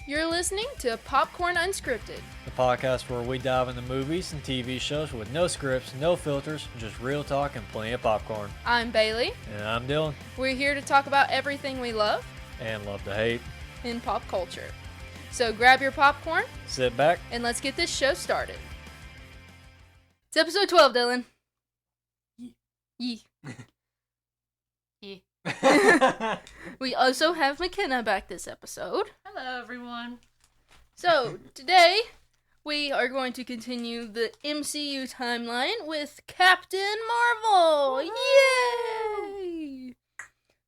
You're listening to Popcorn Unscripted, the podcast where we dive into movies and TV shows with no scripts, no filters, just real talk and plenty of popcorn. I'm Bailey. And I'm Dylan. We're here to talk about everything we love And love to hate. in pop culture. So grab your popcorn, Sit back. and let's get this show started. It's episode 12, Dylan. Yee. We also have McKenna back this episode. Hello, everyone. So, today, we are going to continue the MCU timeline with Captain Marvel! Yay!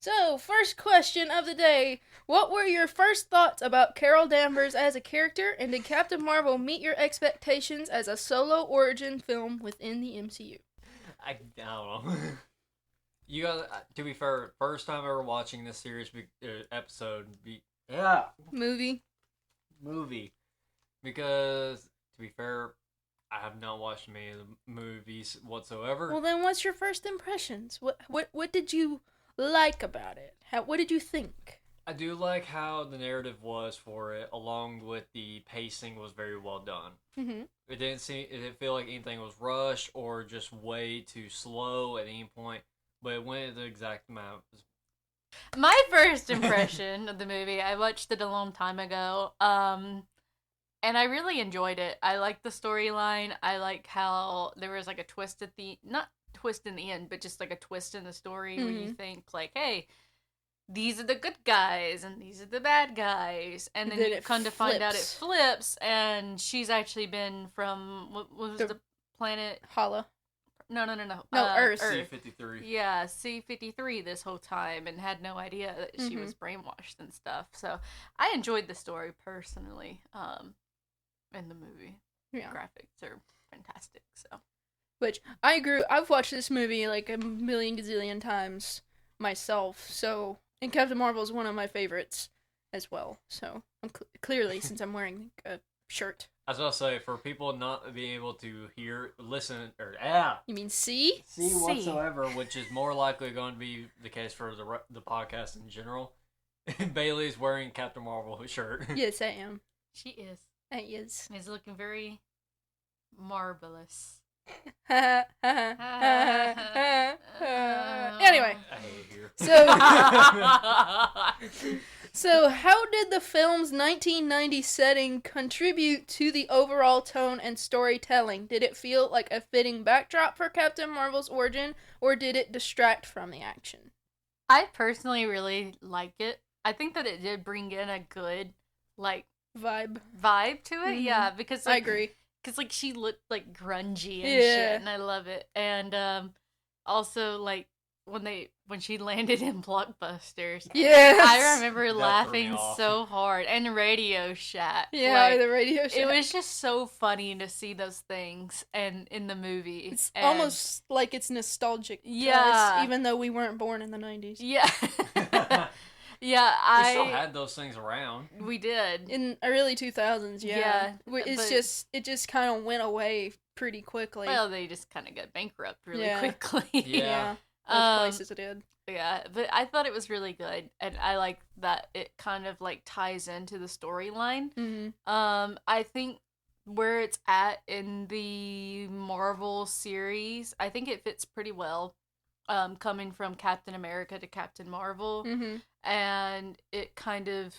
So, first question of the day. What were your first thoughts about Carol Danvers as a character, and did Captain Marvel meet your expectations as a solo origin film within the MCU? I don't know. You guys, to be fair, first time ever watching this series movie, because to be fair, I have not watched many of the movies whatsoever. Well, then what's your first impressions? What did you like about it? What did you think? I do like how the narrative was for it, along with the pacing was very well done. Mm-hmm. It didn't feel like anything was rushed or just way too slow at any point. But it went at the exact amount. My first impression of the movie, I watched it a long time ago, and I really enjoyed it. I liked the storyline. I like how there was like a twist not twist in the end, but just like a twist in the story where you think like, hey, these are the good guys and these are the bad guys, and then you come to find out it flips, and she's actually been from what was the planet? Hala. No, Earth. C-53. Yeah, C-53 this whole time and had no idea that she was brainwashed and stuff. So I enjoyed the story personally in the movie. Yeah. Graphics are fantastic. So, Which, I agree. I've watched this movie like a million gazillion times myself. So, and Captain Marvel is one of my favorites as well. So, I'm clearly, since I'm wearing a shirt. I was about to say, for people not being able to listen, You mean see whatsoever, which is more likely going to be the case for the podcast in general, Bailey's wearing Captain Marvel shirt. Yes, I am. she is. I is. She's looking very marvelous. Anyway, I hate it here. So how did the film's 1990 setting contribute to the overall tone and storytelling? Did it feel like a fitting backdrop for Captain Marvel's origin, or did it distract from the action? I personally really like it. I think that it did bring in a good, like, Vibe to it. Yeah, because I agree. Because, like, she looked, like, grungy and Yeah. shit, and I love it. And, also, like, when she landed in Blockbusters, Yes. I remember That threw me laughing off. so hard. And Radio Shack. Yeah, like, the Radio Shack. it was just so funny to see those things and in the movie. It's And- almost like it's nostalgic to Yeah. us, even though we weren't born in the 90s. Yeah. Yeah, We still had those things around. We did. In early 2000s, yeah. Yeah, It just kind of went away pretty quickly. Well, they just kind of got bankrupt really Yeah. quickly. yeah. Most places it did. Yeah, but I thought it was really good, and I like that it kind of like ties into the storyline. Mm-hmm. I think where it's at in the Marvel series, I think it fits pretty well. Coming from Captain America to Captain Marvel, Mm-hmm. and it kind of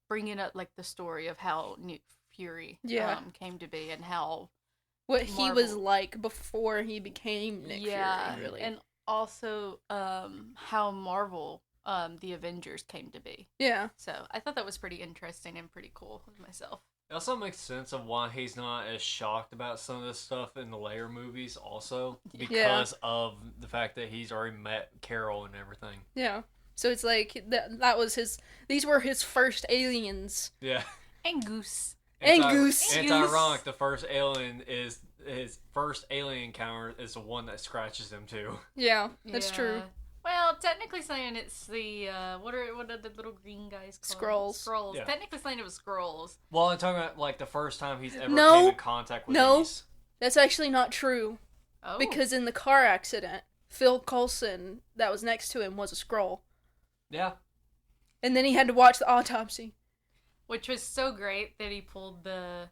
bringing up like the story of how Nick Fury came to be and how What he was Marvel. like before he became Nick Fury, really. and also how Marvel the Avengers came to be. Yeah. So I thought that was pretty interesting and pretty cool with myself. It also makes sense of why he's not as shocked about some of this stuff in the later movies also, because of the fact that he's already met Carol and everything. Yeah. So it's like, that was these were his first aliens. Yeah. And Goose. And Goose. It's ironic, his first alien encounter is the one that scratches him too. Yeah, that's true. Well, technically saying it's the what are the little green guys called? Skrulls. Yeah. Technically saying it was Skrulls. Well, I'm talking about like the first time he's ever No. came in contact with these. That's actually not true. Oh. Because in the car accident, Phil Coulson, that was next to him, was a Skrull. Yeah. And then he had to watch the autopsy. Which was so great that he pulled the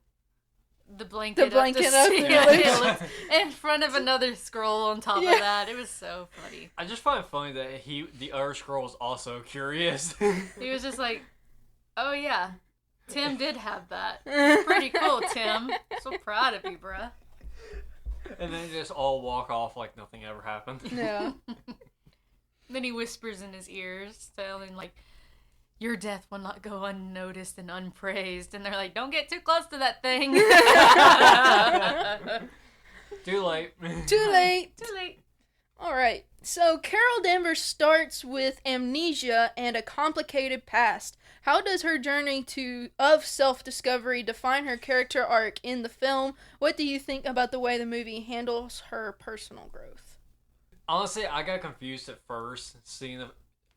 blanket The up blanket to up, see yeah. it in front of another scroll on top Yeah. of that. It was so funny. I just find it funny that the other scroll was also curious. He was just like, "Oh yeah, Tim did have that. Pretty cool, Tim. So proud of you, bruh." And then just all walk off like nothing ever happened. Yeah. Then he whispers in his ears, telling like, "Your death will not go unnoticed and unpraised." And they're like, "Don't get too close to that thing." Too late. Too late. Too late. Alright, so Carol Danvers starts with amnesia and a complicated past. How does her journey of self-discovery define her character arc in the film? What do you think about the way the movie handles her personal growth? Honestly, I got confused at first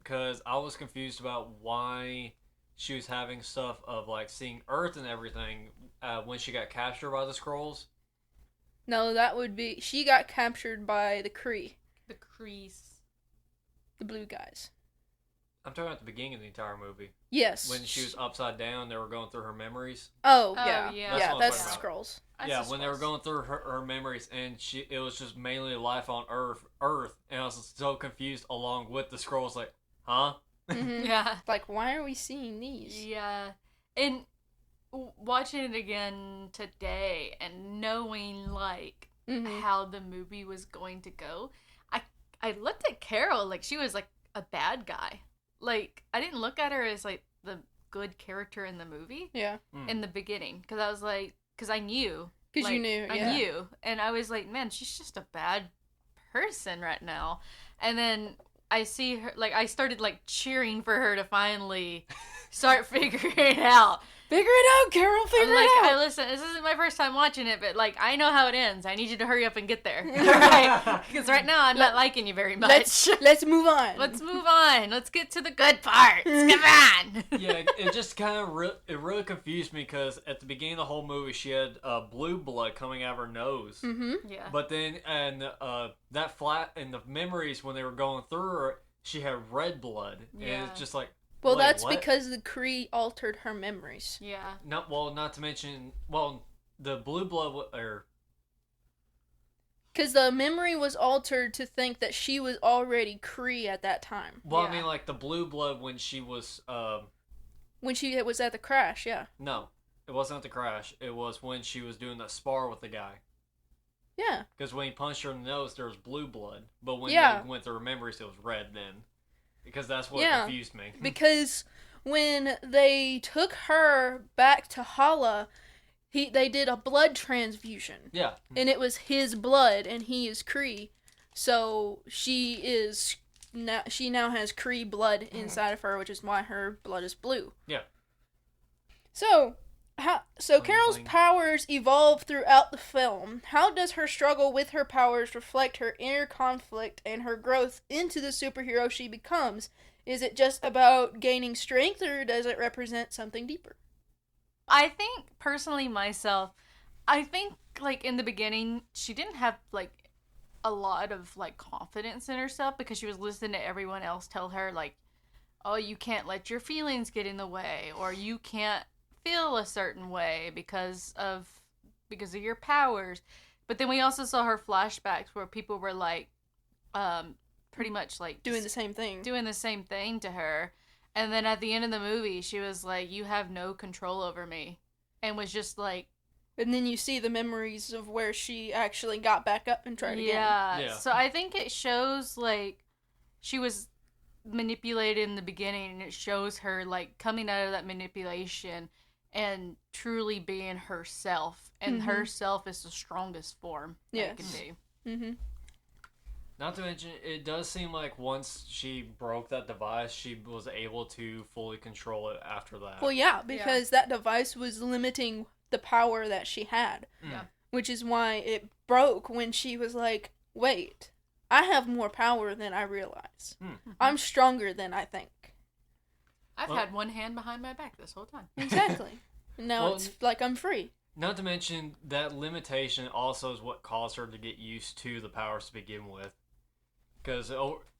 because I was confused about why she was having stuff of like seeing Earth and everything when she got captured by the Skrulls. No, that would be... She got captured by the Kree. The crease. The blue guys. I'm talking about the beginning of the entire movie. Yes. When she was upside down, they were going through her memories. Oh, Oh, yeah. yeah. Yeah, what I'm that's the talking about. scrolls. Yeah, when they were going through her memories, and it was just mainly life on Earth, and I was so confused along with the Skrulls, like, huh? Mhm. Yeah. Like, why are we seeing these? Yeah. And watching it again today and knowing like Mhm. how the movie was going to go, I looked at Carol like she was like a bad guy. Like I didn't look at her as like the good character in the movie Yeah. in the beginning because I was like, because I knew. Because you knew, yeah. I knew. And I was like, man, she's just a bad person right now. And then I see her, like, I started, like, cheering for her to finally start figuring it out. Figure it out, Carol. Figure I'm like, it out. hey, listen, this isn't my first time watching it, but, like, I know how it ends. I need you to hurry up and get there. Because right now I'm not liking you very much. Let's move on. Let's move on. Let's get to the good parts. Come on. Yeah, it just kind of it really confused me because at the beginning of the whole movie, she had blue blood coming out of her nose. Mm-hmm. Yeah. But then, and that flat in the memories when they were going through her, she had red blood, and Yeah. it's just like, Well, wait, that's what? because the Kree altered her memories. Yeah. Not to mention, the blue blood or Because the memory was altered to think that she was already Kree at that time. I Yeah. mean, like the blue blood when she was When she was at the crash, yeah. no, it wasn't at the crash. It was when she was doing that spar with the guy. Yeah. Because when he punched her in the nose, there was blue blood. But when Yeah. they went through her memories, it was red then. Because that's what Yeah. confused me. Because when they took her back to Hala, they did a blood transfusion. Yeah. And it was his blood, and he is Kree. So she now has Kree blood inside of her, which is why her blood is blue. Yeah. So Carol's Bling. powers evolve throughout the film. How does her struggle with her powers reflect her inner conflict and her growth into the superhero she becomes? Is it just about gaining strength, or does it represent something deeper? I think personally myself, I think like in the beginning she didn't have like a lot of like confidence in herself because she was listening to everyone else tell her like, oh, you can't let your feelings get in the way, or you can't feel a certain way because of your powers. But then we also saw her flashbacks where people were like pretty much like Doing the same thing. doing the same thing to her. And then at the end of the movie, she was like, you have no control over me. And was just like... And then you see the memories of where she actually got back up and tried again. Yeah. So I think it shows, like, she was manipulated in the beginning, and it shows her, like, coming out of that manipulation and truly being herself. And Mhm. herself is the strongest form that it can Yes. be. Mm-hmm. Not to mention, it does seem like once she broke that device, she was able to fully control it after that. Well, yeah, because that device was limiting the power that she had. Yeah. Which is why it broke when she was like, wait, I have more power than I realize. I'm stronger than I think. I've Well- had one hand behind my back this whole time. Exactly. And now Well, it's like I'm free. Not to mention, that limitation also is what caused her to get used to the powers to begin with. Because,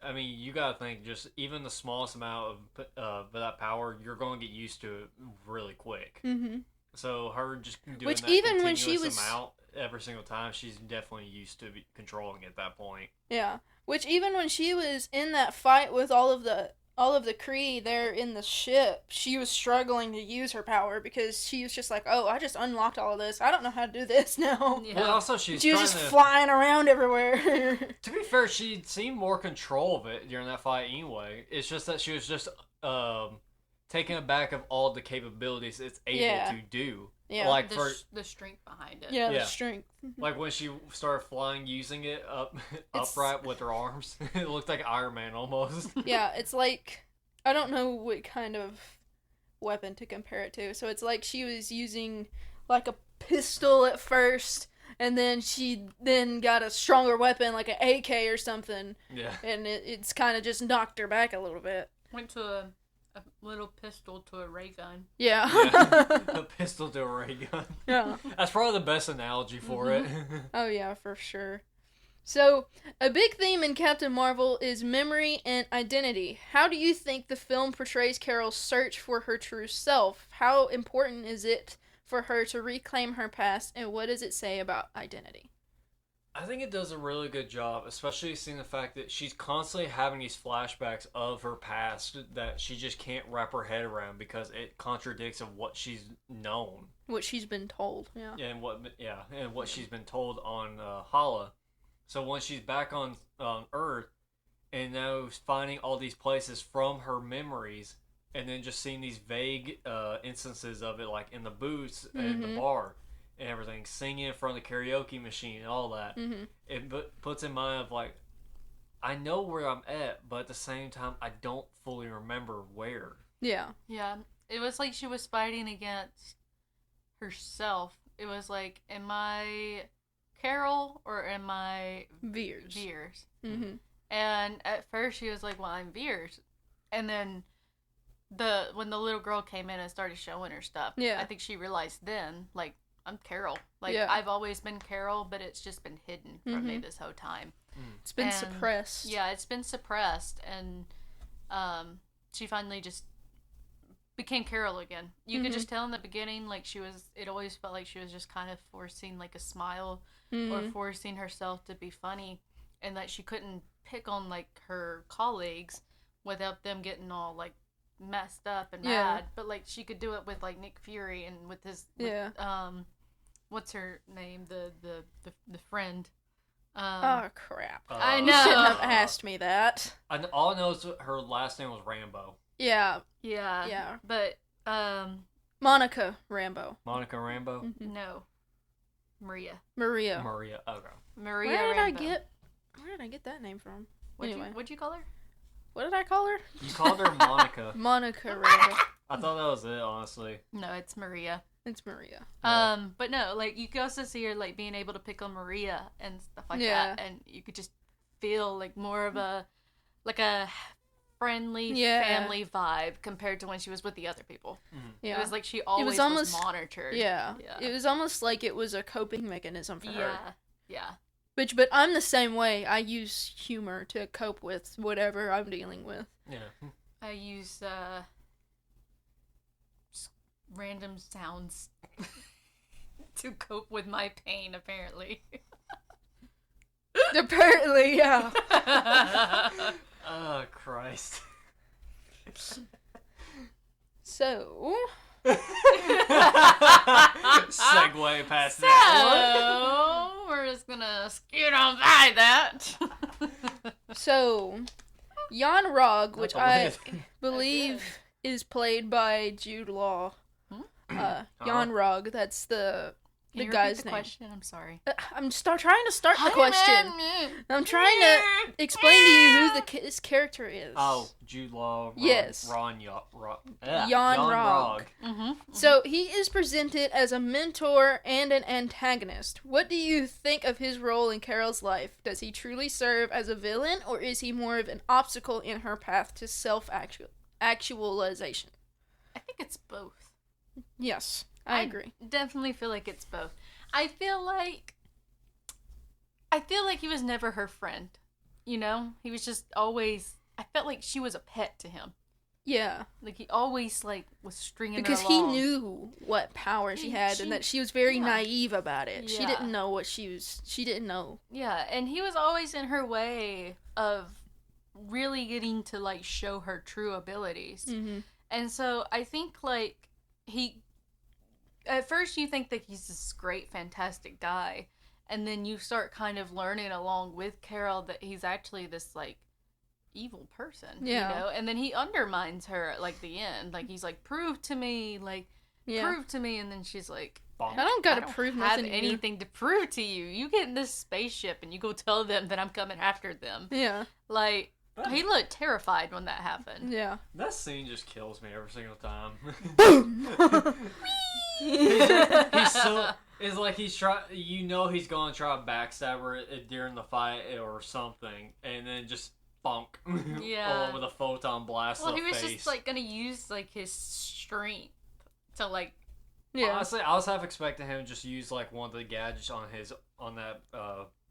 I mean, you gotta think, just even the smallest amount of that power, you're going to get used to it really quick. Mm-hmm. So her just doing Which that even when continuous she was amount every single time, she's definitely used to controlling it at that point. Yeah. Which even when she was in that fight with all of the Kree there in the ship, she was struggling to use her power because she was just like, "Oh, I just unlocked all of this. I don't know how to do this now." Yeah. Well, also she She was trying just to. flying around everywhere. To be fair, she seemed more control of it during that fight anyway. It's just that she was just taken aback of all the capabilities it's able to do. Yeah. Like the strength behind it. Yeah, Yeah. the strength. like when she started flying using it upright with her arms. It looked like Iron Man almost. Yeah, it's like, I don't know what kind of weapon to compare it to. So it's like she was using like a pistol at first, and then she then got a stronger weapon like an AK or something, Yeah. and it's kind of just knocked her back a little bit. Went to a little pistol to a ray gun. Yeah. A pistol to a ray gun. Yeah. That's probably the best analogy for it. Oh yeah, for sure. So, a big theme in Captain Marvel is memory and identity. How do you think the film portrays Carol's search for her true self? How important is it for her to reclaim her past, and what does it say about identity? I think it does a really good job, especially seeing the fact that she's constantly having these flashbacks of her past that she just can't wrap her head around because it contradicts of what she's known. What she's been told, yeah. And what she's been told on Hala. So when she's back on Earth and now finding all these places from her memories, and then just seeing these vague instances of it, like in the booths and the bar and everything, singing in front of the karaoke machine and all that, it puts in mind of like, I know where I'm at, but at the same time, I don't fully remember where. Yeah. Yeah. It was like she was fighting against herself. It was like, am I Carol or am I Veers. Veers? Mm-hmm. And at first she was like, well, I'm Veers. And then when the little girl came in and started showing her stuff, Yeah. I think she realized then, like, I'm Carol. Like, Yeah. I've always been Carol, but it's just been hidden from me this whole time. It's been And, suppressed. Yeah, it's been suppressed, and she finally just became Carol again. You could just tell in the beginning, like, it always felt like she was just kind of forcing, like, a smile or forcing herself to be funny, and that she couldn't pick on, like, her colleagues without them getting all, like, messed up and mad. But, like, she could do it with, like, Nick Fury and with his, what's her name? The friend. Oh, crap. I You know. shouldn't have asked me that. All I know is her last name was Rambo. Yeah. Yeah. Yeah. But, Monica Rambeau. Monica Rambo? no. Maria. Maria. Maria. Okay. Maria Where Rambo. did I get that name from? What'd Anyway. you call her? What did I call her? You called her Monica. Monica Rambeau. I thought that was it, honestly. No, it's Maria. It's Maria. But no, like, you could also see her, like, being able to pick on Maria and stuff like Yeah. that, and you could just feel, like, more of a friendly Yeah. family vibe compared to when she was with the other people. Yeah. It was like she always was almost- monitored. Yeah. Yeah. It was almost like it was a coping mechanism for her. Yeah. But I'm the same way. I use humor to cope with whatever I'm dealing with. Yeah. I use random sounds to cope with my pain, apparently. Apparently, yeah. Oh, Christ. So, Segue past that So, we're just gonna scoot on by that. Jan Rog, which I believe. believe is played by Jude Law. Jan Rog, that's the Can you guy's repeat the name. question? I'm sorry. I'm trying to start the question. I'm trying to explain to you who this character is. Oh, Jude Law. Yes. Jan Jan Rog. Mm-hmm. So he is presented as a mentor and an antagonist. What do you think of his role in Carol's life? Does he truly serve as a villain, or is he more of an obstacle in her path to self-actualization? I think it's both. Yes, I agree. Definitely feel like it's both. I feel like he was never her friend. you know, he was just always. I felt like she was a pet to him. Yeah. Like he always like was stringing Because her he along. knew what power she had and that she was very yeah. naive about it. She Yeah. didn't know what she didn't know. Yeah, and he was always in her way of really getting to like show her true abilities. Mm-hmm. And so I think like he at first you think that he's this great fantastic guy, and then you start kind of learning along with Carol that he's actually this like evil person, Yeah. you know, and then he undermines her at like the end, like he's like, prove to me, and then she's like, I don't gotta prove have nothing to you." anything to prove to you. You get in this spaceship and you go tell them that I'm coming after them. Yeah. Like he looked terrified when that happened. Yeah. That scene just kills me every single time. he's so. It's like he's try. You know he's going to try to backstab her during the fight or something, and then just bonk. Yeah. All with a photon blast. Well, to he the was face. just like gonna use like his strength to like. Yeah. Honestly, I was half expecting him to just use like one of the gadgets on that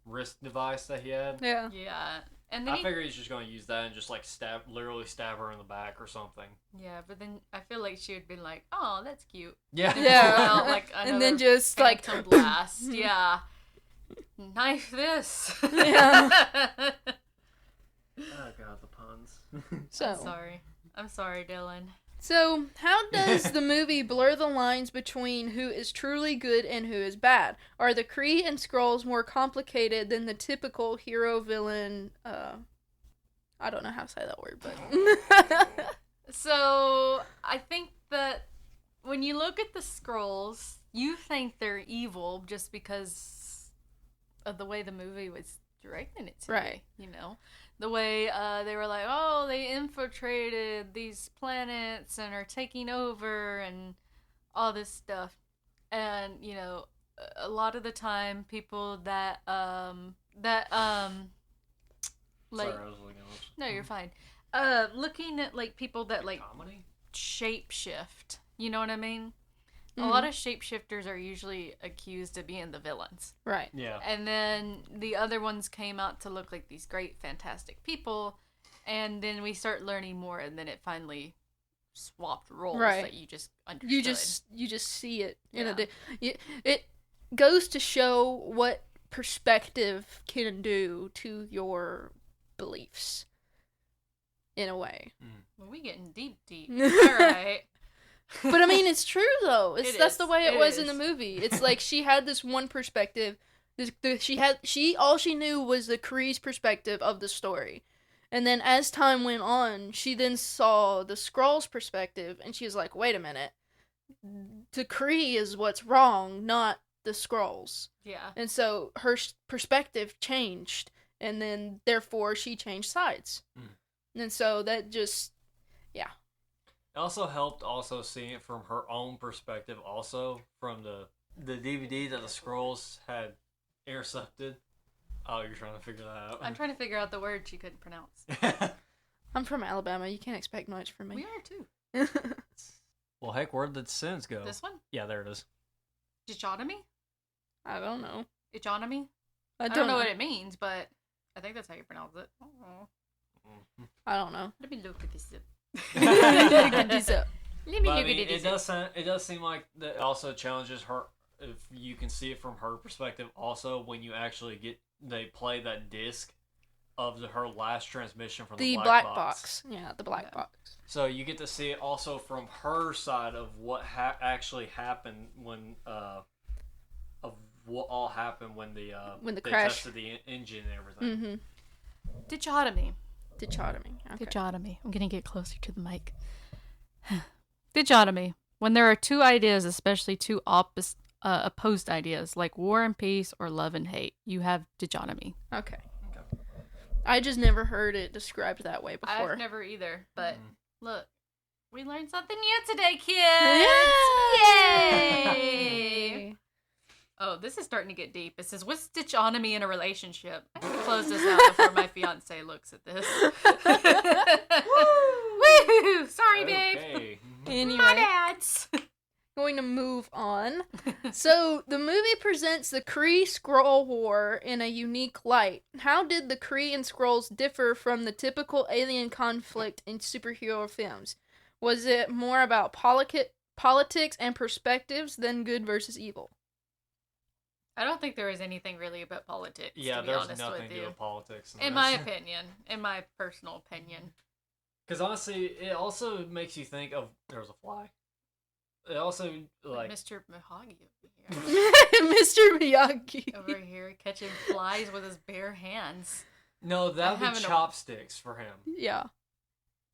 wrist device that he had. Yeah. Yeah. And then I figured he's just going to use that and just like literally stab her in the back or something. yeah, but then I feel like she would be like, "Oh, that's cute." Yeah. Yeah. Well, like And then another just like phantom blast. Yeah. Knife this. Yeah. Oh god, the puns. so. I'm sorry, Dylan. So, how does the movie blur the lines between who is truly good and who is bad? Are the Kree and Skrulls more complicated than the typical hero-villain, I don't know how to say that word, but... So, I think that when you look at the Skrulls, you think they're evil just because of the way the movie was directing it to Right. be, you know? The way they were like, oh, they infiltrated these planets and are taking over and all this stuff. And, you know, a lot of the time people that like, Sorry, I was looking at no, you're fine. Looking at like people that like comedy. shapeshift, you know what I mean? A lot of shapeshifters are usually accused of being the villains. Right. Yeah. And then the other ones came out to look like these great, fantastic people. And then we start learning more, and then it finally swapped roles Right. that you just understood. You just see it Yeah. it goes to show what perspective can do to your beliefs in a way. Well, we getting deep. Alright. But I mean, it's true though. That's the way it was in is. the movie. It's like she had this one perspective. All she knew was the Kree's perspective of the story, and then as time went on, she then saw the Skrull's perspective, and she was like, "Wait a minute, the Kree is what's wrong, not the Skrulls." Yeah. And so her perspective changed, and then therefore she changed sides, and so that just, yeah. It also helped seeing it from her own perspective, also from the DVD that the Skrulls had intercepted. Oh, you're trying to figure that out. I'm trying to figure out the word she couldn't pronounce. I'm from Alabama. You can't expect much from We me. are too. Well, heck, where did the sins go? This one? Yeah, there it is. Dichotomy? I don't know. Ichonomy? I don't know what it means, but I think that's how you pronounce it. I don't know. Let me look at this up. Look this up. Let me But, I look mean, at it this. does seem like that also challenges her. If you can see it from her perspective, also when you actually they play that disc of her last transmission from the black box. Yeah, the black box. So you get to see it also from her side of what actually happened when of what all happened when the they crash tested the engine and everything. Mm-hmm. Dichotomy. Dichotomy. Okay. Dichotomy. I'm gonna get closer to the mic. Dichotomy. When there are two ideas, especially two opposed ideas, like war and peace or love and hate, you have dichotomy. Okay. I just never heard it described that way before. I've never either, but look, we learned something new today, kids! Yay! Oh, this is starting to get deep. It says, what's dichotomy in a relationship? I have to close this out before my fiance looks at this. Woo! Sorry, babe. Okay. Anyway, My dad's. we going to move on. So, the movie presents the Kree-Skrull War in a unique light. How did the Kree and Skrulls differ from the typical alien conflict in superhero films? Was it more about politics and perspectives than good versus evil? I don't think there was anything really about politics. Yeah, to be there's honest nothing with to do you. with politics. In my opinion, in my personal opinion. Because honestly, it also makes you think of there's a fly. It also like Mr. Mahogany over here. Mr. Miyagi. Over here catching flies with his bare hands. no, that would be having a- chopsticks for him. Yeah. I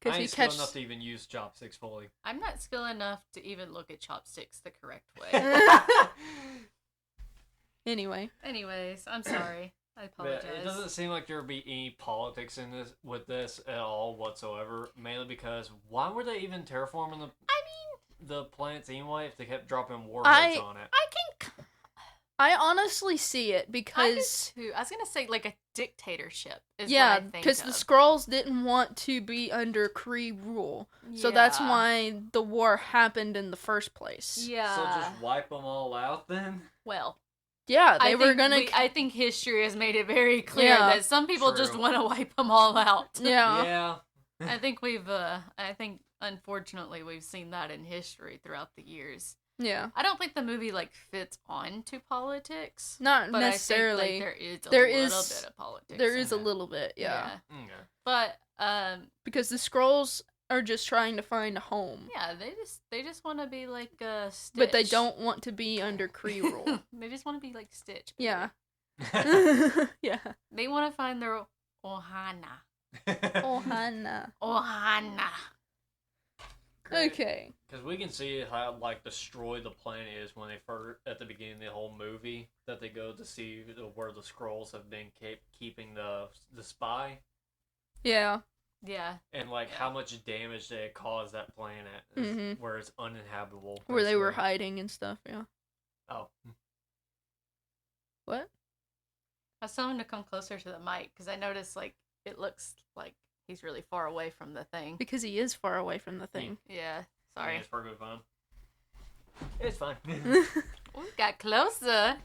Because ain't he skilled catches... enough to even use chopsticks fully. I'm not skilled enough to even look at chopsticks the correct way. Anyway. Anyways, I'm sorry. I But apologize. it doesn't seem like there would be any politics in this with this at all whatsoever. Mainly because why were they even terraforming the planets anyway if they kept dropping warheads on it? I honestly see it I because... do too. I was gonna say like a dictatorship is Yeah, what I think because the of. Skrulls didn't want to be under Kree rule. So that's Yeah. why the war happened in the first place. Yeah. So just wipe them all out then? well, Yeah, they I were think gonna... I think history has made it very clear Yeah. that some people just True. want to wipe them all out. Yeah. Yeah. I think unfortunately we've seen that in history throughout the years. Yeah. I don't think the movie like fits onto politics. Not But necessarily. I think like, There there is- is a little bit of politics. There in is a it. little bit, yeah. Okay. But Because the Skrulls are just trying to find a home. yeah, they just want to be like Stitch. But they don't want to be under Kree rule. They just want to be like Stitch. Yeah. Yeah. They want to find their Ohana. Ohana. Ohana. Okay. Because we can see how like destroyed the planet is when they first at the beginning of the whole movie that they go to see where the Skrulls have been keeping the spy Yeah. Yeah. and like how much damage they had caused that planet Mhm. where it's uninhabitable. Where they were basically. hiding and stuff, yeah. Oh. What? I was telling him to come closer to the mic because I noticed like it looks like he's really far away from the thing. Because he is far away from the thing. Yeah. Yeah, Sorry. it's for good fun. It's fine. We got closer.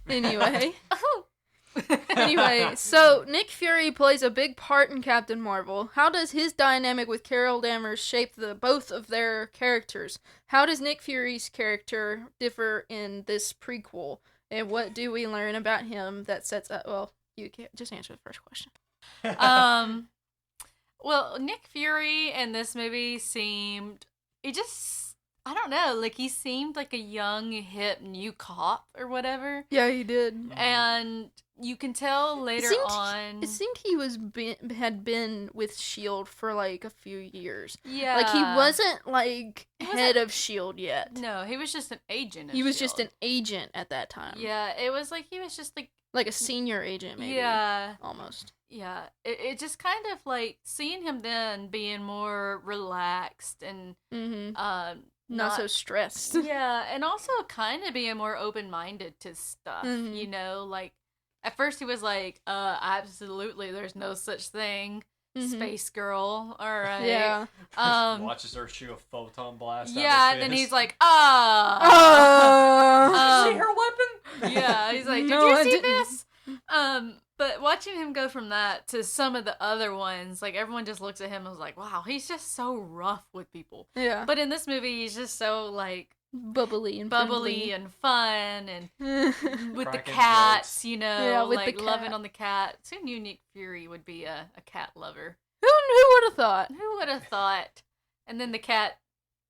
Anyway. Oh. Anyway, so Nick Fury plays a big part in Captain Marvel. How does his dynamic with Carol Danvers shape both of their characters? How does Nick Fury's character differ in this prequel? And what do we learn about him that sets up... Well, you can't just answer the first question. Well, Nick Fury in this movie I don't know, like he seemed like a young, hip, new cop or whatever. Yeah, he did. And you can tell later on. It seemed he had been with S.H.I.E.L.D. for like a few years. Yeah. Like he wasn't like He head wasn't- of S.H.I.E.L.D. yet. No, he was just an agent. Of He was just an S.H.I.E.L.D.. agent at that time. Yeah, it was like he was just like. Like a senior agent, maybe. Yeah. Almost. Yeah. It just kind of like seeing him then being more relaxed and Mm-hmm. Not so stressed. yeah, and also kind of being more open-minded to stuff, Mhm. you know, like at first he was like, absolutely there's no such thing, Mhm. space girl, all right. Yeah. Watches her shoot a photon blast. out Yeah, of and then his he's fist. like, See her weapon? yeah, he's like, did No, you I see didn't. this? But watching him go from that to some of the other ones, like everyone just looks at him and was like, wow, he's just so rough with people. Yeah. But in this movie, he's just so like bubbly and bubbly and fun and with the Cracking cats, jokes. you know, Yeah, with the like loving cat. on the cat. Who knew Nick Fury would be a cat lover? Who would have thought? Who would have thought? And then the cat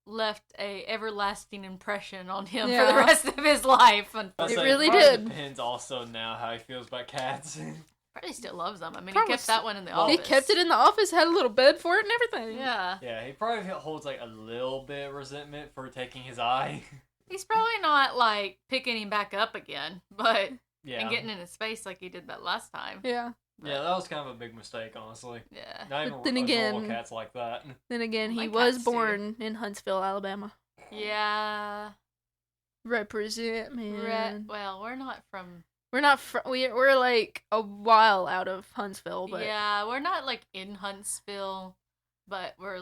left a everlasting impression on him for Yeah. the rest of his life. I Unfortunately, say, really probably did. Depends also now how he feels about cats. probably still loves them. I mean, Probably he kept that one in the Well, office. He kept it in the office, had a little bed for it and everything. Yeah, Yeah, he probably holds like a little bit of resentment for taking his eye. he's probably not like picking him back up again, but Yeah. and getting in his face like he did that last time. Yeah. Yeah, that was kind of a big mistake, honestly. Yeah. Not even then a again- normal cats like that. Then again, he My was cats do. born in Huntsville, Alabama. Yeah. Represent, man. Well, we're not from. We're not. We're like a while out of Huntsville, but Yeah, we're not like in Huntsville, but we're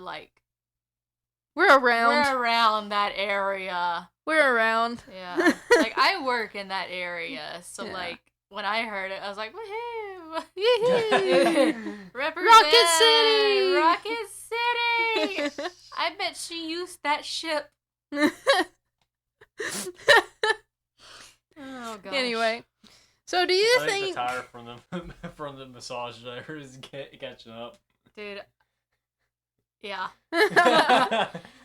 We're around. We're around that area. We're around. Yeah. Like, I work in that area, so, Yeah. like, when I heard it, I was like, woohoo! Represent! Rocket City! Rocket City! I bet she used that ship. Oh, gosh. Anyway, so do you I think... think the tire from the massage there is catching up. Dude. Yeah.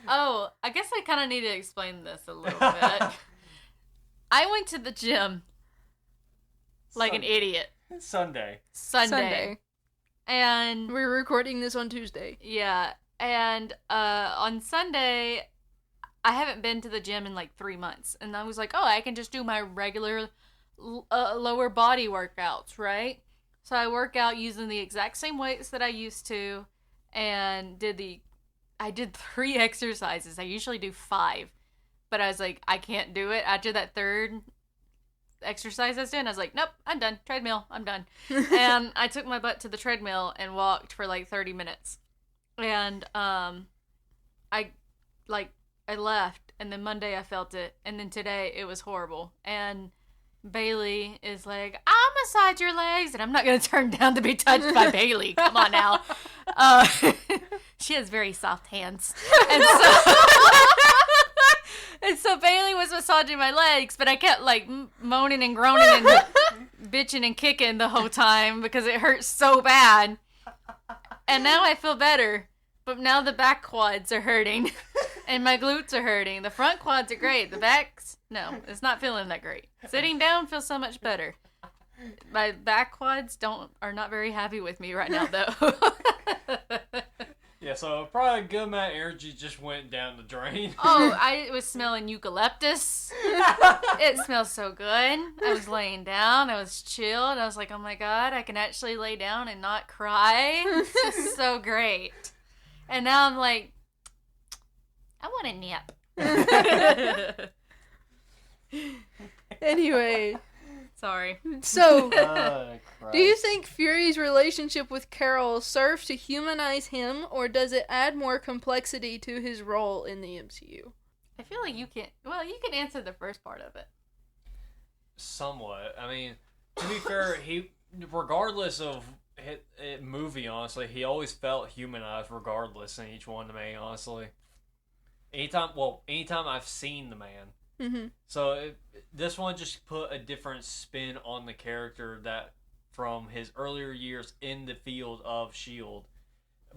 Oh, I guess I kind of need to explain this a little bit. I went to the gym like an idiot. Sunday. Sunday. And We're recording this on Tuesday. yeah, and on Sunday, I haven't been to the gym in like 3 months. And I was like, oh, I can just do my regular lower body workouts, right? So I work out using the exact same weights that I used to, and I did 3 exercises. I usually do 5, but I was like, I can't do it. After that third exercise I was doing, I was like, nope, I'm done. Treadmill, I'm done. And I took my butt to the treadmill and walked for like 30 minutes. And I left, and then Monday I felt it, and then today it was horrible. And Bailey is like, I'll massage your legs, and I'm not going to turn down to be touched by Bailey. Come on now. She has very soft hands. And so Bailey was massaging my legs, but I kept like moaning and groaning and bitching and kicking the whole time because it hurt so bad. And now I feel better, but now the back quads are hurting and my glutes are hurting. The front quads are great. The backs, no, it's not feeling that great. Sitting down feels so much better. My back quads are not very happy with me right now, though. Yeah, so probably a good amount of energy just went down the drain. Oh, I was smelling eucalyptus. It smells so good. I was laying down. I was chilled. I was like, oh my God, I can actually lay down and not cry. This is so great. And now I'm like, I want a nap. Anyway, Sorry. so Christ. do you think Fury's relationship with Carol serves to humanize him, or does it add more complexity to his role in the MCU? I feel like you can answer the first part of it. Somewhat. I mean, to be fair, he, regardless of movie, honestly, he always felt humanized regardless in each one to me, honestly. Anytime I've seen the man. Mm-hmm. So this one just put a different spin on the character that from his earlier years in the field of S.H.I.E.L.D.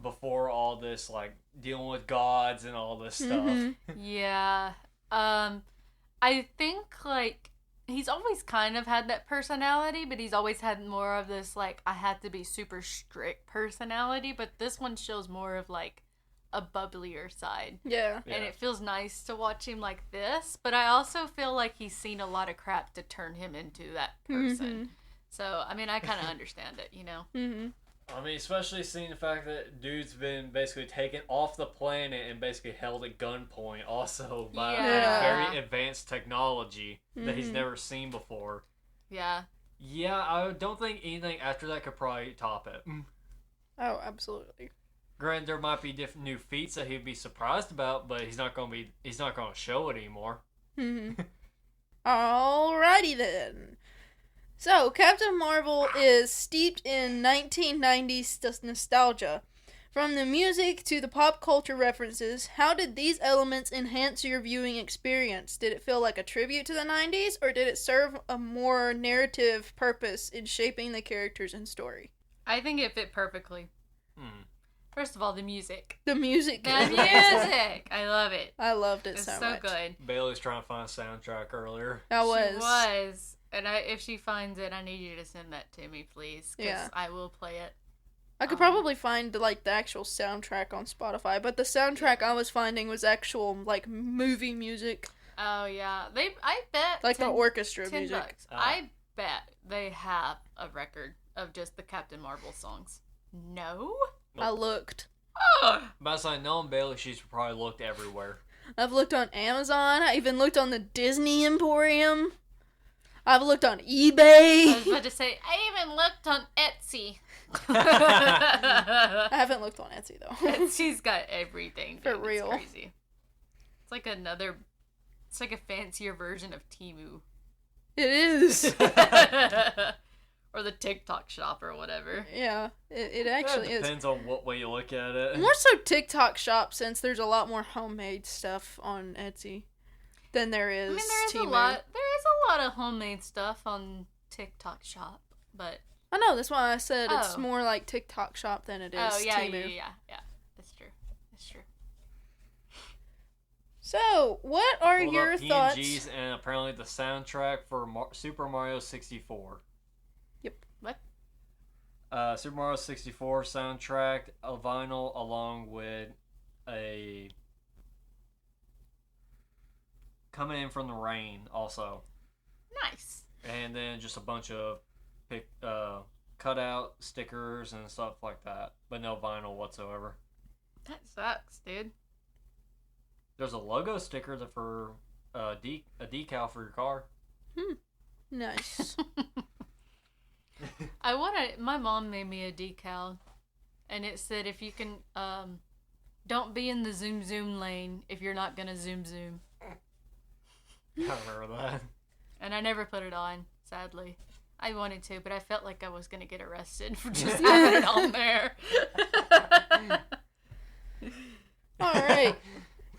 before all this, like, dealing with gods and all this stuff. Mm-hmm. Yeah. I think, like, he's always kind of had that personality, but he's always had more of this, like, I have to be super strict personality, but this one shows more of, like, a bubblier side. Yeah. And it feels nice to watch him like this, but I also feel like he's seen a lot of crap to turn him into that person. Mm-hmm. So, I mean, I kind of understand it, you know? Mm-hmm. I mean, especially seeing the fact that dude's been basically taken off the planet and basically held at gunpoint also by Yeah. very advanced technology that he's Mhm. never seen before. Yeah. Yeah, I don't think anything after that could probably top it. Oh, absolutely. Granted, there might be different new feats that he'd be surprised about, but he's not gonna show it anymore. Mm-hmm. Alrighty then. So, Captain Marvel is steeped in 1990s nostalgia. From the music to the pop culture references, how did these elements enhance your viewing experience? Did it feel like a tribute to the 90s, or did it serve a more narrative purpose in shaping the characters and story? I think it fit perfectly. Hmm. First of all, the music. The music. The music! I love it. I loved it It's so so much. good. Bailey's trying to find a soundtrack earlier. I She was. was. And if she finds it, I need you to send that to me, please. Because Yeah. I will play it. I could probably find like the actual soundtrack on Spotify, but the soundtrack I was finding was actual like movie music, Oh, yeah. I bet. like the orchestra $10. music. I bet they have a record of just the Captain Marvel songs. No? I looked. By saying knowing Bailey, she's probably looked everywhere. I've looked on Amazon. I even looked on the Disney Emporium. I've looked on I was eBay. about to say, I even looked on Etsy. I haven't looked on Etsy though. She's got everything. For dude. real. It's crazy. It's like it's like a fancier version of Temu. It is. Or the TikTok shop or whatever. Yeah, it actually is. Depends on what way you look at it. More so TikTok shop, since there's a lot more homemade stuff on Etsy than there is. I mean, there is Temu. a lot of homemade stuff on TikTok shop, but I know, that's why I said it's more like TikTok shop than it is Temu. Yeah. That's true. So, what are Pulled your up thoughts? PNGs and apparently the soundtrack for Super Mario 64. Yep. What? Super Mario 64 soundtrack, a vinyl, along with a Coming In From the Rain also. Nice. And then just a bunch of cutout stickers and stuff like that, but no vinyl whatsoever. That sucks, dude. There's a logo sticker for a decal for your car. Nice. My mom made me a decal, and it said if you can, don't be in the zoom lane if you're not gonna zoom. I remember that. And I never put it on, sadly. I wanted to, but I felt like I was gonna get arrested for just having it on there. Alright.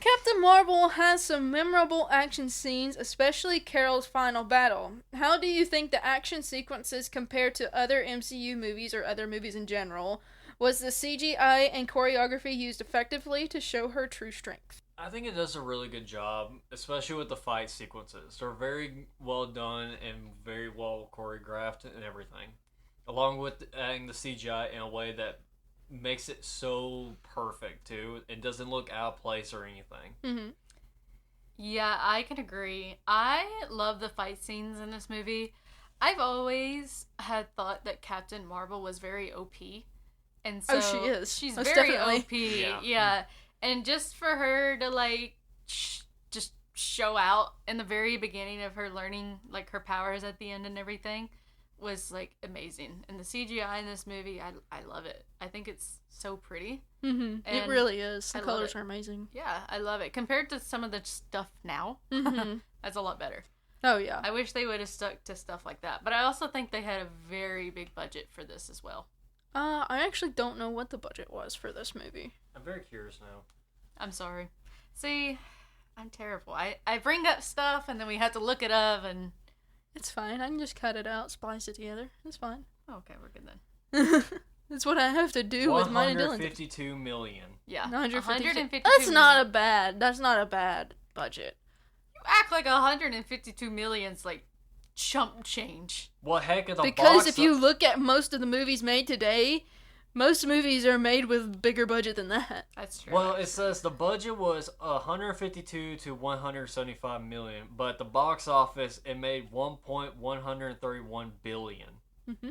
Captain Marvel has some memorable action scenes, especially Carol's final battle. How do you think the action sequences compare to other MCU movies or other movies in general? Was the CGI and choreography used effectively to show her true strength? I think it does a really good job, especially with the fight sequences. They're very well done and very well choreographed and everything. Along with adding the CGI in a way that makes it so perfect, too. It doesn't look out of place or anything. Mm-hmm. Yeah, I can agree. I love the fight scenes in this movie. I've always had thought that Captain Marvel was very OP. And so she is. She's Most very definitely. OP. Yeah. And just for her to, like, just show out in the very beginning of her learning, like, her powers at the end and everything was, like, amazing. And the CGI in this movie, I love it. I think it's so pretty. Mm-hmm. It really is. The colors are amazing. Yeah, I love it. Compared to some of the stuff now, that's a lot better. Oh, yeah. I wish they would have stuck to stuff like that. But I also think they had a very big budget for this as well. I actually don't know what the budget was for this movie. I'm very curious now. I'm sorry. See, I'm terrible. I bring up stuff and then we have to look it up and... It's fine. I can just cut it out, splice it together. It's fine. Okay, we're good then. That's what I have to do with mine and Dylan. $152 million. Yeah. 152. That's not a bad budget. You act like 152 million's like chump change. Well, heck of the Because if you look at most of the movies made today, most movies are made with bigger budget than that. That's true. Well, it says the budget was 152 to 175 million, but at the box office it made 1.131 billion. Mm-hmm.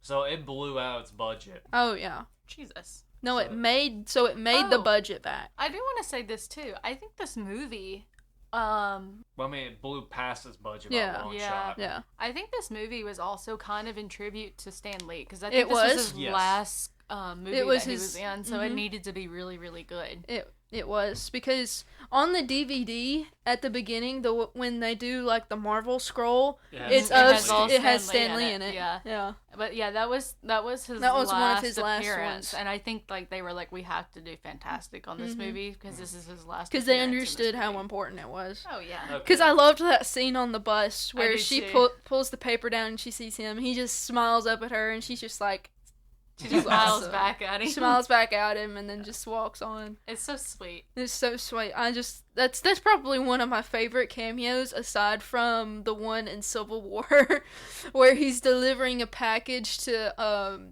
So it blew out its budget. Oh yeah. Jesus. No, it made the budget back. I do want to say this too. I think this movie Well, I mean, it blew past its budget by a long shot. Yeah. I think this movie was also kind of in tribute to Stan Lee, because I think It this was was? his Yes. last movie It was that he his- was in, so it needed to be really, really good. It was, because on the DVD at the beginning, when they do like the Marvel scroll, Yeah, it has Stan Lee in it. Yeah. But yeah, that was his That was last one of his last appearance, ones. and I think like they were like, we have to do Fantastic on this movie because this is his last. Because they appearance in this understood how movie. important it was. Oh yeah. Okay. Because I loved that scene on the bus where do she too. pulls the paper down and she sees him. He just smiles up at her and she's just like, She just smiles back at him. smiles back at him and then just walks on. It's so sweet. It's so sweet. That's probably one of my favorite cameos aside from the one in Civil War where he's delivering a package to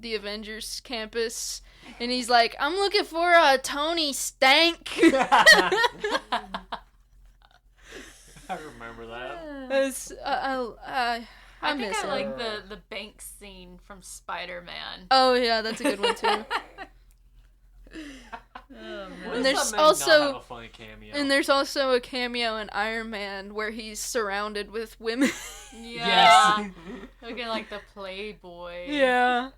the Avengers campus and he's like, I'm looking for a Tony Stank. I remember that. It's, I think miss I him. like the bank scene from Spider-Man. Oh yeah, that's a good one too. What And does there's that man also- not have a funny cameo? And there's also a cameo in Iron Man where he's surrounded with women. Yeah. Yes. Looking like the Playboy. Yeah.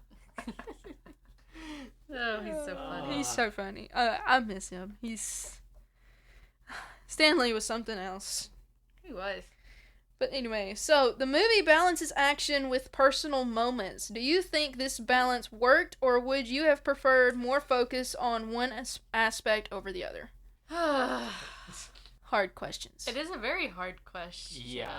Oh, he's so funny. He's so funny. I miss him. He's Stanley was something else. He was. But anyway, so the movie balances action with personal moments. Do you think this balance worked, or would you have preferred more focus on one aspect over the other? Hard questions. It is a very hard question. Yeah.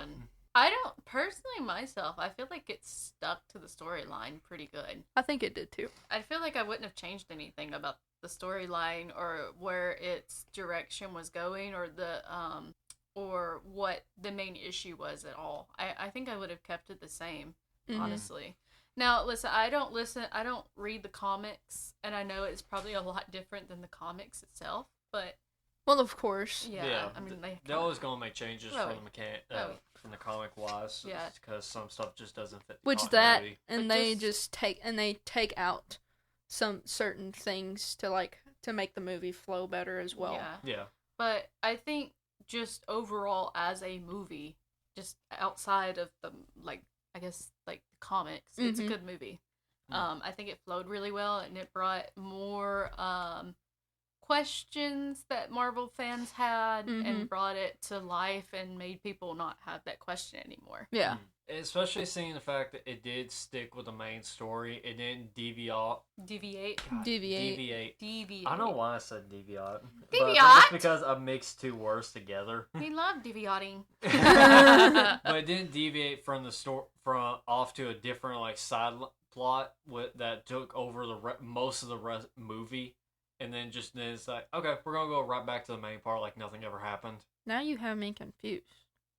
I don't, personally myself, I feel like it stuck to the storyline pretty good. I think it did too. I feel like I wouldn't have changed anything about the storyline or where its direction was going or or what the main issue was at all. I think I would have kept it the same, honestly. Now, listen, I don't read the comics, and I know it's probably a lot different than the comics itself, but... Well, of course. Yeah. I mean, they're always going to make changes from the comic wise. Yeah. Because some stuff just doesn't fit the Which continuity. and they just take out some certain things to make the movie flow better as well. Yeah. But I think just overall as a movie, just outside of the, the comics, it's a good movie. I think it flowed really well, and it brought more questions that Marvel fans had and brought it to life and made people not have that question anymore. Yeah. Especially seeing the fact that it did stick with the main story. It didn't deviate. I don't know why I said deviate. Deviate? It's because I mixed two words together. We love deviating. But it didn't deviate from the story off to a different side plot that took over most of the movie. And then it's like, okay, we're going to go right back to the main part like nothing ever happened. Now you have me confused.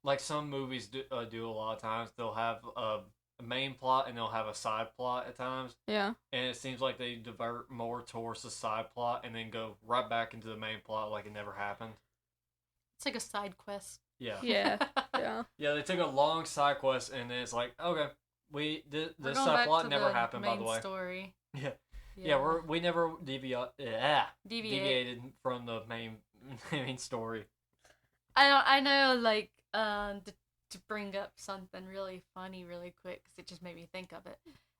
Like some movies do a lot of times. They'll have a main plot and they'll have a side plot at times. Yeah. And it seems like they divert more towards the side plot and then go right back into the main plot like it never happened. It's like a side quest. Yeah. Yeah. Yeah. Yeah, they took a long side quest and then it's like, okay, this side plot never happened, by the way. Story. Yeah. Yeah, we never deviated from the main story. I know, to bring up something really funny really quick, because it just made me think of it.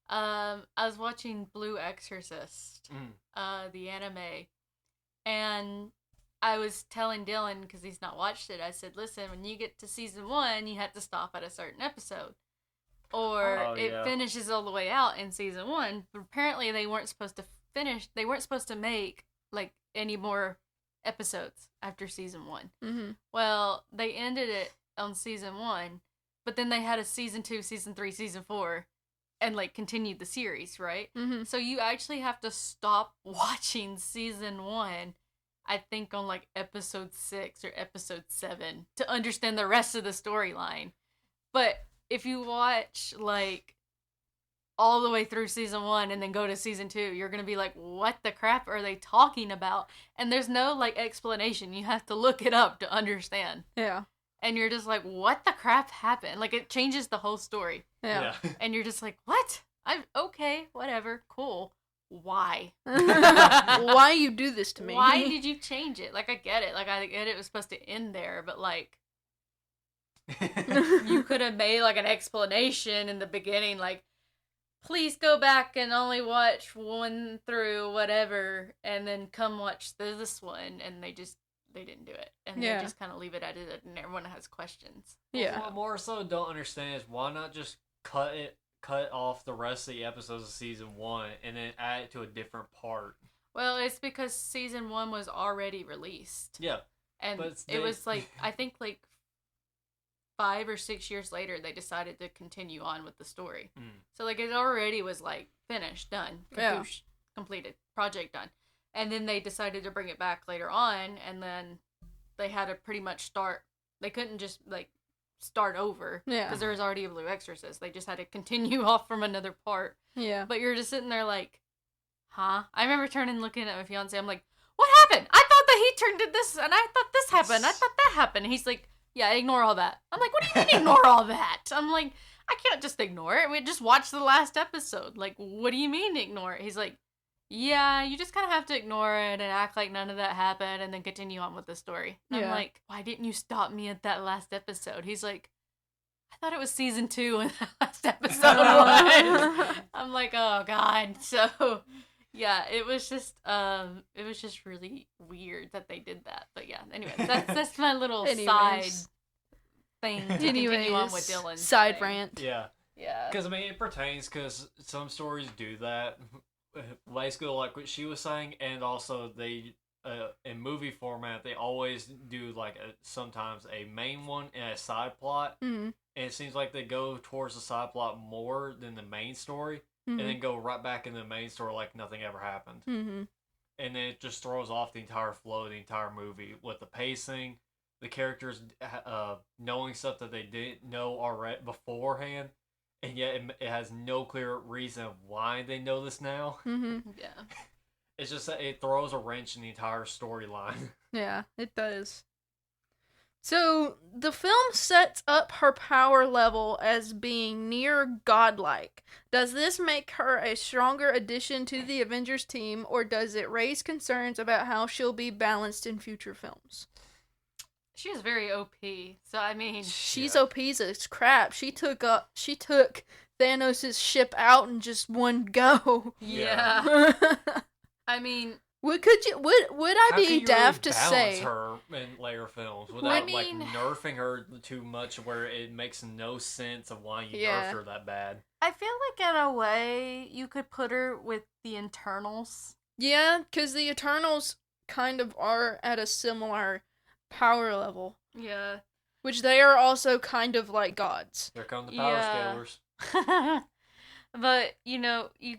I was watching Blue Exorcist, the anime, and I was telling Dylan, because he's not watched it, I said, listen, when you get to season 1, you have to stop at a certain episode. Or it finishes all the way out in season 1. But apparently they weren't supposed to make, any more episodes after season 1. Mm-hmm. Well, they ended it on season 1, but then they had a season 2, season 3, season 4, and, continued the series, right? Mm-hmm. So you actually have to stop watching season 1, I think on, episode 6 or episode 7 to understand the rest of the storyline. But if you watch, all the way through season 1 and then go to season 2, you're going to be like, what the crap are they talking about? And there's no, explanation. You have to look it up to understand. Yeah. And you're just like, what the crap happened? It changes the whole story. Yeah. And you're just like, what? Okay, whatever, cool. Why? Why you do this to me? Why did you change it? I get it. I get it was supposed to end there, but, you could have made, an explanation in the beginning, please go back and only watch 1 through whatever, and then come watch this one, and they didn't do it. And they just kind of leave it at it, and everyone has questions. Yeah. What more so don't understand is why not just cut off the rest of the episodes of season 1 and then add it to a different part. Well, it's because season 1 was already released. Yeah. And it was, I think, 5 or 6 years later, they decided to continue on with the story. So, it already was, finished, done, completed, project done. And then they decided to bring it back later on, and then they had to pretty much start. They couldn't just, start over. Yeah. Because there was already a Blue Exorcist. They just had to continue off from another part. Yeah. But you're just sitting there huh? I remember turning and looking at my fiance. I'm like, what happened? I thought that he turned to this, and I thought this happened. I thought that happened. And he's like, yeah, ignore all that. I'm like, what do you mean ignore all that? I'm like, I can't just ignore it. We just watched the last episode. What do you mean ignore it? He's like, yeah, you just kind of have to ignore it and act like none of that happened and then continue on with the story. And I'm like, why didn't you stop me at that last episode? He's like, I thought it was season 2 and that last episode was. I'm like, oh, God. So, Yeah, it was just really weird that they did that. But yeah, anyway, that's my little side thing to continue on with Dylan's side thing. rant. Yeah. Yeah. Because, I mean, it pertains because some stories do that. Basically, like what she was saying, and also they, in movie format, they always do, like, sometimes a main one and a side plot. Mm-hmm. And it seems like they go towards the side plot more than the main story, and then go right back in the main story like nothing ever happened. Mm-hmm. And then it just throws off the entire flow of the entire movie with the pacing, the characters knowing stuff that they didn't know already beforehand, and yet it has no clear reason of why they know this now. Mm-hmm. Yeah. It's just that it throws a wrench in the entire storyline. Yeah, it does. So, the film sets up her power level as being near godlike. Does this make her a stronger addition to the Avengers team, or does it raise concerns about how she'll be balanced in future films? She is very OP, so I mean... She's OP as crap. She took Thanos' ship out in just one go. Yeah. I mean... Would I be daft to say her in later films without like nerfing her too much where it makes no sense of why you nerfed her that bad? I feel like in a way you could put her with the Eternals. Yeah, because the Eternals kind of are at a similar power level. Yeah. Which they are also kind of like gods. Here come the power scalers. But, you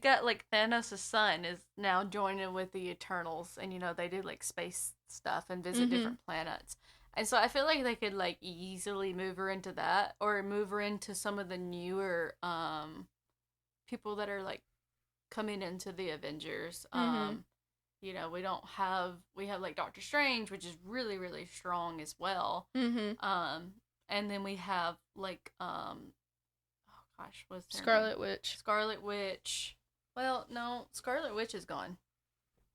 got, like, Thanos' son is now joining with the Eternals, and, they do, like, space stuff and visit different planets. And so I feel like they could, like, easily move her into that, or move her into some of the newer, people that are, like, coming into the Avengers. We have, like, Doctor Strange, which is really, really strong as well. And then we have, like, what's Scarlet Witch. Scarlet Witch. Well, no, Scarlet Witch is gone.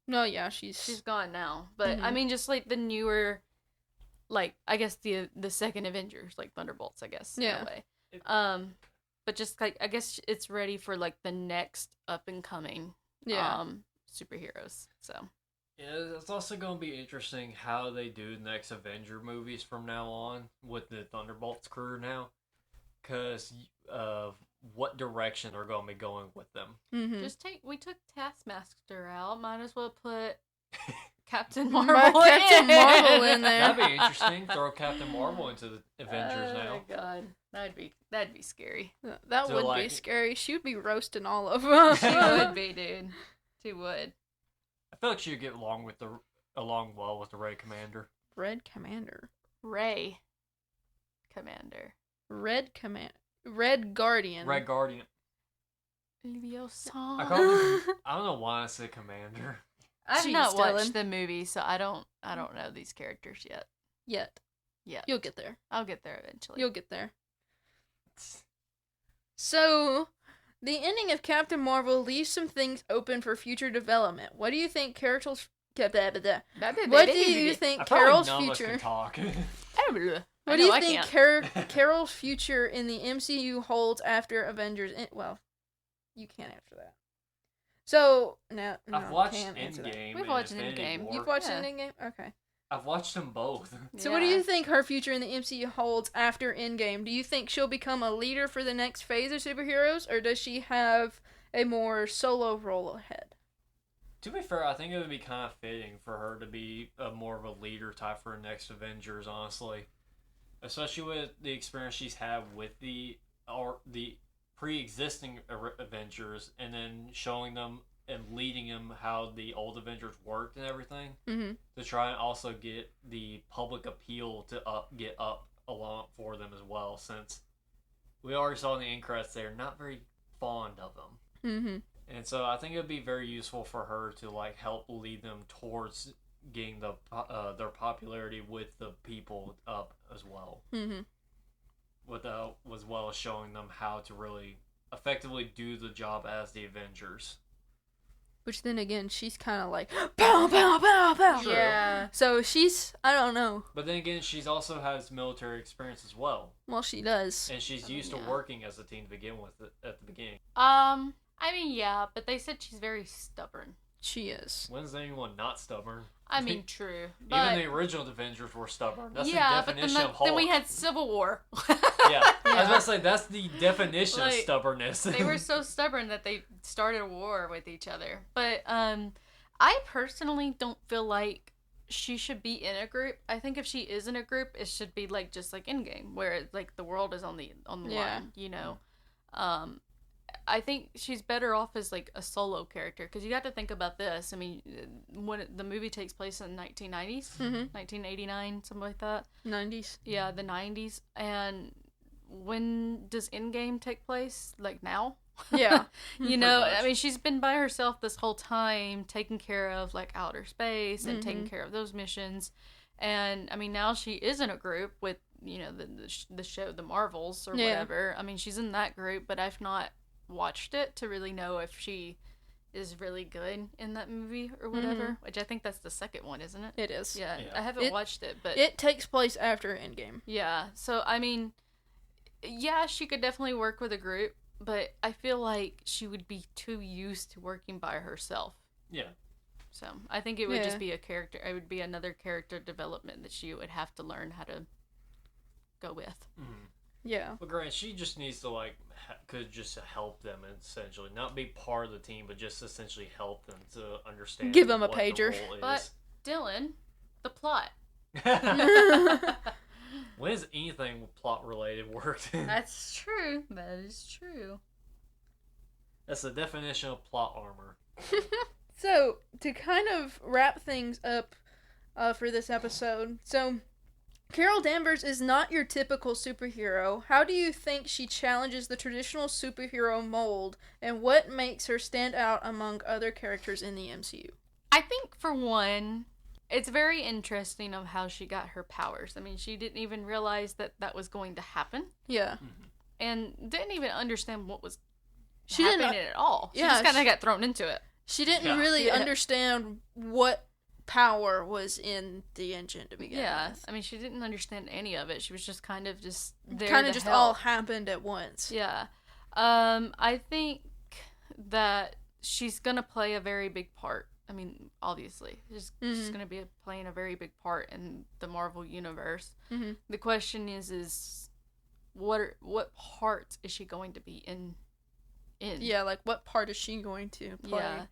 No, yeah, she's gone now. But I mean, just like the newer, like I guess the second Avengers, like Thunderbolts, I guess. Yeah. In a way. But just like I guess it's ready for like the next up and coming. Superheroes. So. Yeah, it's also going to be interesting how they do the next Avenger movies from now on with the Thunderbolts crew now. Because of what direction they're going to be going with them. We took Taskmaster out. Might as well put Captain Marvel in there. That'd be interesting. Throw Captain Marvel into the Avengers now. Oh my god, that'd be scary. That would be scary. She would be roasting all of them. She would be, dude. She would. I feel like she'd get along well with the Ray Commander. Red Commander. Ray Commander. Red Guardian. Red Guardian. Leviosa. I don't know why I said Commander. I've not watched the movie, so I don't know these characters yet. Yeah. You'll get there. I'll get there eventually. You'll get there. So, the ending of Captain Marvel leaves some things open for future development. What do you think Carol's future? What do you think Carol's future in the MCU holds after Avengers? Well, you can't answer that. So, no, I've watched Endgame. We've watched Endgame. You've watched Endgame? Okay. I've watched them both. So what do you think her future in the MCU holds after Endgame? Do you think she'll become a leader for the next phase of superheroes, or does she have a more solo role ahead? To be fair, I think it would be kind of fitting for her to be more of a leader type for the next Avengers, honestly. Especially with the experience she's had with the pre-existing Avengers, and then showing them and leading them how the old Avengers worked and everything, to try and also get the public appeal to get up along for them as well, since we already saw in the end credits they're not very fond of them. And so I think it would be very useful for her to like help lead them towards getting their popularity with the people up as well. As well as showing them how to really effectively do the job as the Avengers. Which then again, she's kind of like, pow, pow, pow, pow. True. Yeah. So she's, I don't know. But then again, she's also has military experience as well. Well, she does. And she's used to working as a team to begin with at the beginning. I mean, yeah, but they said she's very stubborn. She is. When's anyone not stubborn? I mean, true. Even But, the original Avengers were stubborn. That's yeah, the but definition of Hulk. then we had Civil War. Yeah, I was about to say, that's the definition of Like, stubbornness. They were so stubborn that they started a war with each other. But I personally don't feel like she should be in a group. I think if she is in a group, it should be like just like Endgame, where like the world is on the Yeah. line. You know, I think she's better off as like a solo character, because you got to think about this. I mean, when the movie takes place in the 1990s, 1989, something like that. 90s. Yeah, the 90s. And when does Endgame take place? Like now? Yeah. You know, much. I mean, she's been by herself this whole time, taking care of like outer space and taking care of those missions. And I mean, now she is in a group with, you know, the show, The Marvels or Yeah. whatever. I mean, she's in that group, but I've not watched it to really know if she is really good in that movie or whatever. Which I think that's the second one, isn't it? It is. Yeah, Yeah. I haven't watched it, but It takes place after Endgame. yeah. So I mean, yeah, she could definitely work with a group, but I feel like she would be too used to working by herself. Yeah. So I think it would Yeah. just be a character. It would be another character development that she would have to learn how to go with. Mhm. Yeah. But granted, she just needs to could just help them essentially, not be part of the team, but just essentially help them to understand. Give them a what pager. The role But is. Dylan, the plot. When has anything plot related worked? That's true. That is true. That's the definition of plot armor. So, to kind of wrap things up for this episode, so Carol Danvers is not your typical superhero. How do you think she challenges the traditional superhero mold, and what makes her stand out among other characters in the MCU? I think, for one, it's very interesting of how she got her powers. I mean, she didn't even realize that that was going to happen, Yeah. and didn't even understand what was She didn't- happening at all. She yeah, just kind she- of got thrown into it. She didn't Yeah. really Yeah. understand what power was in the engine to begin Yeah, with. I mean, she didn't understand any of it. She was just kind of just there Kind to of just help. all happened at once. Yeah. I think that she's gonna play a very big part. I mean, obviously, she's gonna be playing a very big part in the Marvel universe. Mhm. The question is what part is she going to be in? Yeah, like what part is she going to play?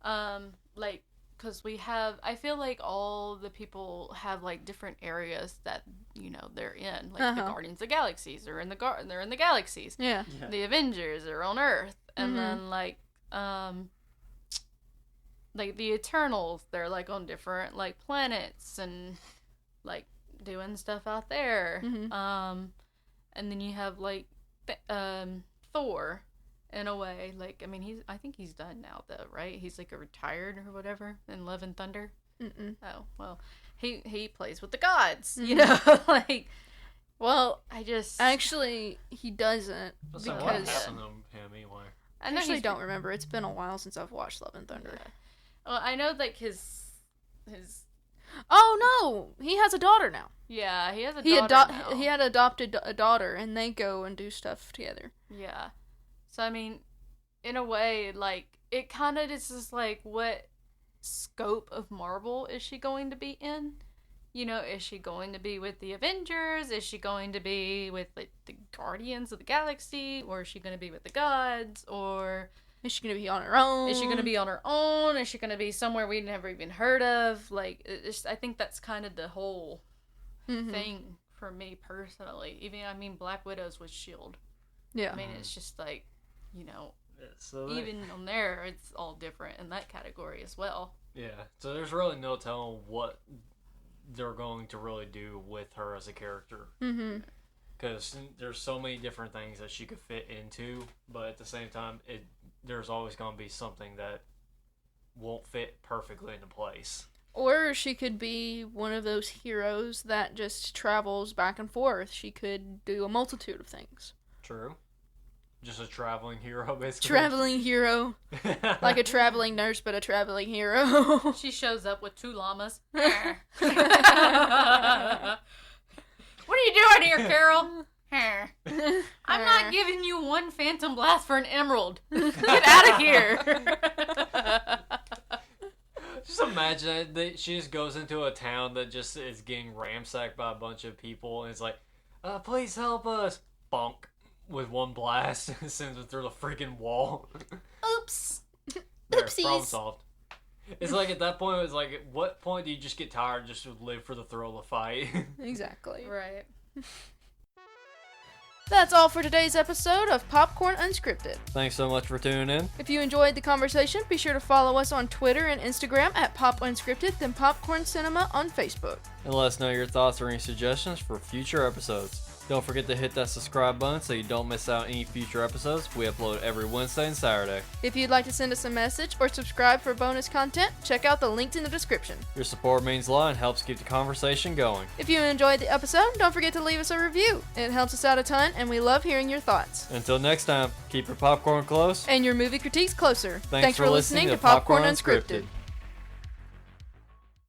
Yeah. Like, because I feel like all the people have like different areas that, you know, they're in. Like the Guardians of the Galaxies are in they're in the galaxies. Yeah. Yeah. The Avengers are on Earth, and then like the Eternals, they're like on different like planets and like doing stuff out there. And then you have like Thor, in a way. Like, I mean, I think he's done now though, right? He's like a retired or whatever in Love and Thunder. Oh well, he plays with the gods, you know. Like, well, Actually, he doesn't. So what Because happened to him anyway? I I know actually he's don't remember. It's been a while since I've watched Love and Thunder. Yeah. Well, I know like his Oh no, he has a daughter now. yeah, he has a He daughter now. he had adopted a daughter, and they go and do stuff together. Yeah. So, I mean, in a way, like, it kind of is just like, what scope of Marvel is she going to be in? You know, is she going to be with the Avengers? Is she going to be with, like, the Guardians of the Galaxy? Or is she going to be with the gods? Or Is she gonna be on her own? is she going to be on her own? Is she going to be somewhere we never even heard of? Like, I think that's kind of the whole thing for me personally. Even, I mean, Black Widow's with S.H.I.E.L.D. Yeah. I mean, it's just like, you know, So even on there, it's all different in that category as well. yeah. So there's really no telling what they're going to really do with her as a character. Because there's so many different things that she could fit into, but at the same time, there's always going to be something that won't fit perfectly into place. Or she could be one of those heroes that just travels back and forth. She could do a multitude of things. True. Just a traveling hero, basically. Traveling hero. Like a traveling nurse, but a traveling hero. She shows up with 2 llamas. What are you doing here, Carol? I'm not giving you 1 phantom blast for an emerald. Get out of here. Just imagine that she just goes into a town that just is getting ransacked by a bunch of people, and it's like, please help us. Bonk. With one blast, sends it through the freaking wall. Oops. There, Oopsies. problem solved. It's like at that point, it's like, at what point do you just get tired and just live for the thrill of the fight? Exactly. Right. That's all for today's episode of Popcorn Unscripted. Thanks so much for tuning in. If you enjoyed the conversation, be sure to follow us on Twitter and Instagram at Pop Unscripted, then Popcorn Cinema on Facebook. And let us know your thoughts or any suggestions for future episodes. Don't forget to hit that subscribe button so you don't miss out any future episodes. We upload every Wednesday and Saturday. If you'd like to send us a message or subscribe for bonus content, check out the links in the description. Your support means a lot and helps keep the conversation going. If you enjoyed the episode, don't forget to leave us a review. It helps us out a ton, and we love hearing your thoughts. Until next time, keep your popcorn close. And your movie critiques closer. Thanks for listening to Popcorn Unscripted.